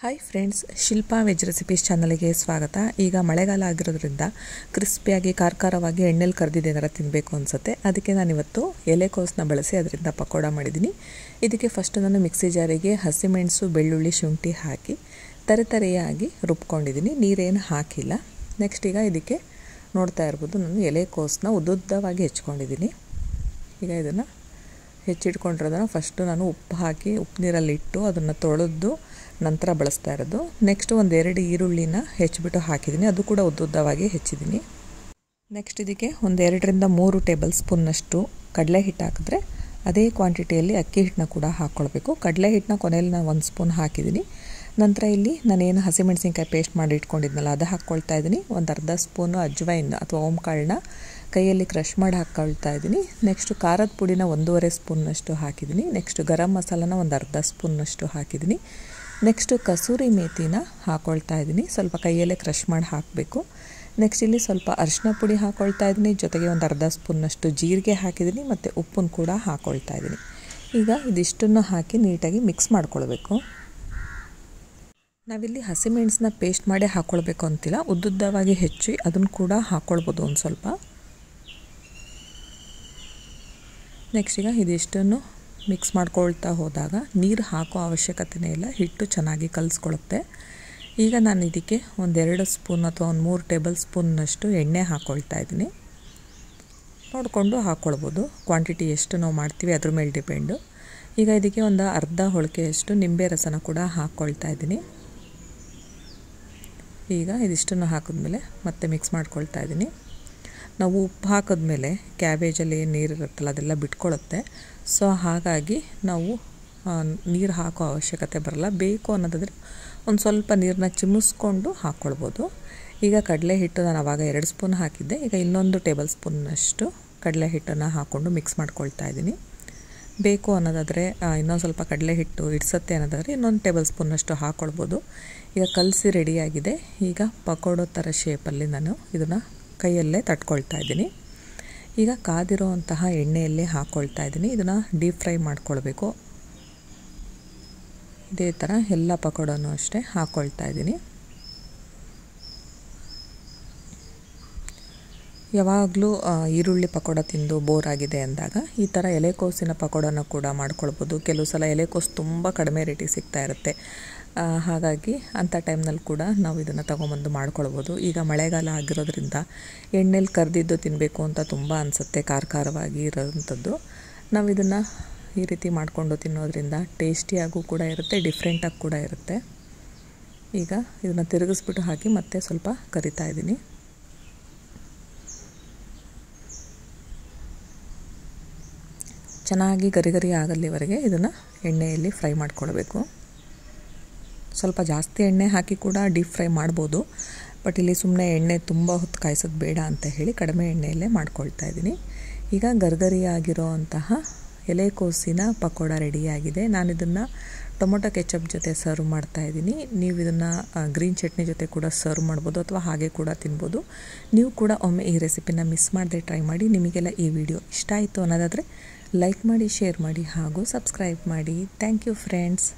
Hi friends, Shilpa veg recipes ಚಾನಲ್ಗೆ ಸ್ವಾಗತ. ಈಗ ಮಳೆಗಾಲ ಆಗಿರೋದ್ರಿಂದ ಕ್ರಿಸ್ಪಿಯಾಗಿ ಖಾರವಾಗಿ ಎಣ್ಣೆಲಿ ಕರೆದಿದ್ದ ಏನಾರ ತಿನ್ನಬೇಕು ಅನಿಸುತ್ತೆ. ಅದಕ್ಕೆ ನಾನಿವತ್ತು ಎಲೆಕೋಸನ್ನ ಬಳಸಿ ಅದರಿಂದ ಪಕೋಡ ಮಾಡಿದ್ದೀನಿ. ಇದಕ್ಕೆ ಫಸ್ಟ್ ನಾನು ಮಿಕ್ಸಿ ಜಾರಿಗೆ ಹಸಿಮೆಣಸು, ಬೆಳ್ಳುಳ್ಳಿ, ಶುಂಠಿ ಹಾಕಿ ತರೆಯಾಗಿ ರುಬ್ಕೊಂಡಿದ್ದೀನಿ. ನೀರೇನು ಹಾಕಿಲ್ಲ. ನೆಕ್ಸ್ಟ್ ಈಗ ಇದಕ್ಕೆ ನೋಡ್ತಾ ಇರ್ಬೋದು, ನಾನು ಎಲೆಕೋಸನ್ನ ಉದ್ದುದ್ದವಾಗಿ ಹೆಚ್ಕೊಂಡಿದ್ದೀನಿ. ಈಗ ಇದನ್ನು ಹೆಚ್ಚಿಟ್ಕೊಂಡಿರೋದನ್ನು ಫಸ್ಟು ನಾನು ಉಪ್ಪು ಹಾಕಿ ಉಪ್ಪು ನೀರಲ್ಲಿ ಇಟ್ಟು ಅದನ್ನು ತೊಳೆದು ನಂತರ ಬಳಸ್ತಾ ಇರೋದು. ನೆಕ್ಸ್ಟ್ ಒಂದೆರಡು ಈರುಳ್ಳಿನ ಹೆಚ್ಚಿಬಿಟ್ಟು ಹಾಕಿದ್ದೀನಿ, ಅದು ಕೂಡ ಉದ್ದುದ್ದವಾಗಿ ಹೆಚ್ಚಿದ್ದೀನಿ. ನೆಕ್ಸ್ಟ್ ಇದಕ್ಕೆ 1-2 3 ಟೇಬಲ್ ಸ್ಪೂನ್ನಷ್ಟು ಕಡಲೆ ಹಿಟ್ಟು ಹಾಕಿದ್ರೆ ಅದೇ ಕ್ವಾಂಟಿಟಿಯಲ್ಲಿ ಅಕ್ಕಿ ಹಿಟ್ಟನ್ನ ಕೂಡ ಹಾಕ್ಕೊಳ್ಬೇಕು. ಕಡಲೆ ಹಿಟ್ಟನ್ನ ಕೊನೆಯಲ್ಲಿ ನಾನು 1 ಸ್ಪೂನ್ ಹಾಕಿದ್ದೀನಿ. ನಂತರ ಇಲ್ಲಿ ನಾನೇನು ಹಸಿಮೆಣಸಿನ್ಕಾಯಿ ಪೇಸ್ಟ್ ಮಾಡಿ ಇಟ್ಕೊಂಡಿದ್ನಲ್ಲ ಅದು ಹಾಕ್ಕೊಳ್ತಾ ಇದ್ದೀನಿ. ಒಂದು ಅರ್ಧ ಸ್ಪೂನು ಅಜ್ವೈನ್ ಅಥವಾ ಓಂಕಾಳನ್ನ ಕೈಯಲ್ಲಿ ಕ್ರಷ್ ಮಾಡಿ ಹಾಕ್ಕೊಳ್ತಾ ಇದ್ದೀನಿ. ನೆಕ್ಸ್ಟ್ ಖಾರದ ಪುಡಿನ 1.5 ಸ್ಪೂನ್ನಷ್ಟು ಹಾಕಿದ್ದೀನಿ. ನೆಕ್ಸ್ಟ್ ಗರಂ ಮಸಾಲಾನ ಒಂದು ಅರ್ಧ ಸ್ಪೂನ್ನಷ್ಟು ಹಾಕಿದ್ದೀನಿ. ನೆಕ್ಸ್ಟು ಕಸೂರಿ ಮೇಥಿನ ಹಾಕ್ಕೊಳ್ತಾ ಇದ್ದೀನಿ. ಸ್ವಲ್ಪ ಕೈಯಲ್ಲೇ ಕ್ರಷ್ ಮಾಡಿ ಹಾಕಬೇಕು. ನೆಕ್ಸ್ಟ್ ಇಲ್ಲಿ ಸ್ವಲ್ಪ ಅರಿಶಿನ ಪುಡಿ ಹಾಕ್ಕೊಳ್ತಾ ಇದ್ದೀನಿ. ಜೊತೆಗೆ ಒಂದು ಅರ್ಧ ಸ್ಪೂನ್ನಷ್ಟು ಜೀರಿಗೆ ಹಾಕಿದ್ದೀನಿ ಮತ್ತು ಉಪ್ಪನ್ನು ಕೂಡ ಹಾಕ್ಕೊಳ್ತಾ ಇದ್ದೀನಿ. ಈಗ ಇದಿಷ್ಟನ್ನು ಹಾಕಿ ನೀಟಾಗಿ ಮಿಕ್ಸ್ ಮಾಡ್ಕೊಳ್ಬೇಕು. ನಾವಿಲ್ಲಿ ಹಸಿಮೆಣಸನ್ನ ಪೇಸ್ಟ್ ಮಾಡಿ ಹಾಕ್ಕೊಳ್ಬೇಕು ಅಂತಿಲ್ಲ, ಉದ್ದುದ್ದವಾಗಿ ಹೆಚ್ಚಿ ಅದನ್ನು ಕೂಡ ಹಾಕ್ಕೊಳ್ಬೋದು ಒಂದು ಸ್ವಲ್ಪ. ನೆಕ್ಸ್ಟ್ ಈಗ ಇದಿಷ್ಟನ್ನು ಮಿಕ್ಸ್ ಮಾಡ್ಕೊಳ್ತಾ ಹೋದಾಗ ನೀರು ಹಾಕೋ ಅವಶ್ಯಕತೆಯೇ ಇಲ್ಲ, ಹಿಟ್ಟು ಚೆನ್ನಾಗಿ ಕಲಿಸ್ಕೊಳ್ಳುತ್ತೆ. ಈಗ ನಾನು ಇದಕ್ಕೆ 1-2 ಸ್ಪೂನ್ ಅಥವಾ 3 ಟೇಬಲ್ ಸ್ಪೂನ್ನಷ್ಟು ಎಣ್ಣೆ ಹಾಕ್ಕೊಳ್ತಾ ಇದ್ದೀನಿ. ನೋಡಿಕೊಂಡು ಹಾಕ್ಕೊಳ್ಬೋದು, ಕ್ವಾಂಟಿಟಿ ಎಷ್ಟು ನಾವು ಮಾಡ್ತೀವಿ ಅದ್ರ ಮೇಲೆ ಡಿಪೆಂಡು. ಈಗ ಇದಕ್ಕೆ ಒಂದು ಅರ್ಧ ಹೋಳಿಗೆಯಷ್ಟು ನಿಂಬೆ ರಸನ ಕೂಡ ಹಾಕ್ಕೊಳ್ತಾ ಇದ್ದೀನಿ. ಈಗ ಇದಿಷ್ಟನ್ನು ಹಾಕಿದ್ಮೇಲೆ ಮತ್ತೆ ಮಿಕ್ಸ್ ಮಾಡ್ಕೊಳ್ತಾ ಇದ್ದೀನಿ. ನಾವು ಉಪ್ಪು ಹಾಕಿದ್ಮೇಲೆ ಕ್ಯಾಬೇಜಲ್ಲಿ ಏನು ನೀರು ಇರುತ್ತಲ್ಲ ಅದೆಲ್ಲ ಬಿಟ್ಕೊಳ್ಳುತ್ತೆ. ಸೊ ಹಾಗಾಗಿ ನಾವು ನೀರು ಹಾಕೋ ಅವಶ್ಯಕತೆ ಬರಲ್ಲ. ಬೇಕು ಅನ್ನೋದಾದರೆ ಒಂದು ಸ್ವಲ್ಪ ನೀರನ್ನ ಚಿಮ್ಮಿಸ್ಕೊಂಡು ಹಾಕ್ಕೊಳ್ಬೋದು. ಈಗ ಕಡಲೆ ಹಿಟ್ಟು ನಾನು ಆವಾಗ 2 ಸ್ಪೂನ್ ಹಾಕಿದ್ದೆ. ಈಗ ಇನ್ನೊಂದು ಟೇಬಲ್ ಸ್ಪೂನ್ನಷ್ಟು ಕಡಲೆ ಹಿಟ್ಟನ್ನು ಹಾಕ್ಕೊಂಡು ಮಿಕ್ಸ್ ಮಾಡ್ಕೊಳ್ತಾ ಇದ್ದೀನಿ. ಬೇಕು ಅನ್ನೋದಾದರೆ ಇನ್ನೊಂದು ಸ್ವಲ್ಪ ಕಡಲೆ ಹಿಟ್ಟು ಇಡ್ಸತ್ತೆ ಅನ್ನೋದಾದರೆ ಇನ್ನೊಂದು ಟೇಬಲ್ ಸ್ಪೂನ್ನಷ್ಟು ಹಾಕ್ಕೊಳ್ಬೋದು. ಈಗ ಕಲಸಿ ರೆಡಿಯಾಗಿದೆ. ಈಗ ಪಕೋಡೋ ಥರ ಶೇಪಲ್ಲಿ ನಾನು ಇದನ್ನು ಕೈಯಲ್ಲೇ ತಟ್ಕೊಳ್ತಾ ಇದ್ದೀನಿ. ಈಗ ಕಾದಿರೋವಂತಹ ಎಣ್ಣೆಯಲ್ಲಿ ಹಾಕ್ಕೊಳ್ತಾ ಇದ್ದೀನಿ. ಇದನ್ನು ಡೀಪ್ ಫ್ರೈ ಮಾಡ್ಕೊಳ್ಬೇಕು. ಇದೇ ಥರ ಎಲ್ಲ ಪಕೋಡನೂ ಅಷ್ಟೇ ಹಾಕ್ಕೊಳ್ತಾ ಇದ್ದೀನಿ. ಯಾವಾಗಲೂ ಈರುಳ್ಳಿ ಪಕೋಡ ತಿಂದು ಬೋರ್ ಆಗಿದೆ ಅಂದಾಗ ಈ ಥರ ಎಲೆಕೋಸಿನ ಪಕೋಡನ ಕೂಡ ಮಾಡ್ಕೊಳ್ಬೋದು. ಕೆಲವು ಸಲ ಎಲೆಕೋಸು ತುಂಬ ಕಡಿಮೆ ರೇಟಿಗೆ ಸಿಗ್ತಾ ಇರುತ್ತೆ. ಹಾಗಾಗಿ ಅಂಥ ಟೈಮ್ನಲ್ಲಿ ಕೂಡ ನಾವು ಇದನ್ನು ತೊಗೊಂಬಂದು ಮಾಡ್ಕೊಳ್ಬೋದು. ಈಗ ಮಳೆಗಾಲ ಆಗಿರೋದ್ರಿಂದ ಎಣ್ಣೆಲಿ ಕರೆದಿದ್ದು ತಿನ್ನಬೇಕು ಅಂತ ತುಂಬ ಅನಿಸುತ್ತೆ, ಖಾರವಾಗಿ ಇರೋವಂಥದ್ದು. ನಾವು ಇದನ್ನು ಈ ರೀತಿ ಮಾಡಿಕೊಂಡು ತಿನ್ನೋದ್ರಿಂದ ಟೇಸ್ಟಿಯಾಗೂ ಕೂಡ ಇರುತ್ತೆ, ಡಿಫ್ರೆಂಟಾಗಿ ಕೂಡ ಇರುತ್ತೆ. ಈಗ ಇದನ್ನು ತಿರುಗಿಸ್ಬಿಟ್ಟು ಹಾಕಿ ಮತ್ತೆ ಸ್ವಲ್ಪ ಕರಿತಾ ಇದ್ದೀನಿ. ಚೆನ್ನಾಗಿ ಗರಿ ಆಗಲ್ಲಿವರೆಗೆ ಇದನ್ನು ಎಣ್ಣೆಯಲ್ಲಿ ಫ್ರೈ ಮಾಡ್ಕೊಳ್ಬೇಕು. ಸ್ವಲ್ಪ ಜಾಸ್ತಿ ಎಣ್ಣೆ ಹಾಕಿ ಕೂಡ ಡೀಪ್ ಫ್ರೈ ಮಾಡ್ಬೋದು, ಬಟ್ ಇಲ್ಲಿ ಸುಮ್ಮನೆ ಎಣ್ಣೆ ತುಂಬ ಹೊತ್ತು ಕಾಯಿಸೋದು ಬೇಡ ಅಂತ ಹೇಳಿ ಕಡಿಮೆ ಎಣ್ಣೆಯಲ್ಲೇ ಮಾಡ್ಕೊಳ್ತಾ ಇದ್ದೀನಿ. ಈಗ ಗರಿಯಾಗಿರೋ ಅಂತಹ ಎಲೆಕೋಸಿನ ಪಕೋಡ ರೆಡಿಯಾಗಿದೆ. ನಾನು ಇದನ್ನು ಟೊಮೊಟೊ ಕೆಚಪ್ ಜೊತೆ ಸರ್ವ್ ಮಾಡ್ತಾ ಇದ್ದೀನಿ. ನೀವು ಇದನ್ನು ಗ್ರೀನ್ ಚಟ್ನಿ ಜೊತೆ ಕೂಡ ಸರ್ವ್ ಮಾಡ್ಬೋದು ಅಥವಾ ಹಾಗೆ ಕೂಡ ತಿನ್ಬೋದು. ನೀವು ಕೂಡ ಒಮ್ಮೆ ಈ ರೆಸಿಪಿನ ಮಿಸ್ ಮಾಡದೆ ಟ್ರೈ ಮಾಡಿ. ನಿಮಗೆಲ್ಲ ಈ ವಿಡಿಯೋ ಇಷ್ಟ ಆಯಿತು ಅನ್ನೋದಾದರೆ ಲೈಕ್ ಮಾಡಿ, ಶೇರ್ ಮಾಡಿ ಹಾಗೂ ಸಬ್ಸ್ಕ್ರೈಬ್ ಮಾಡಿ. Thank you friends.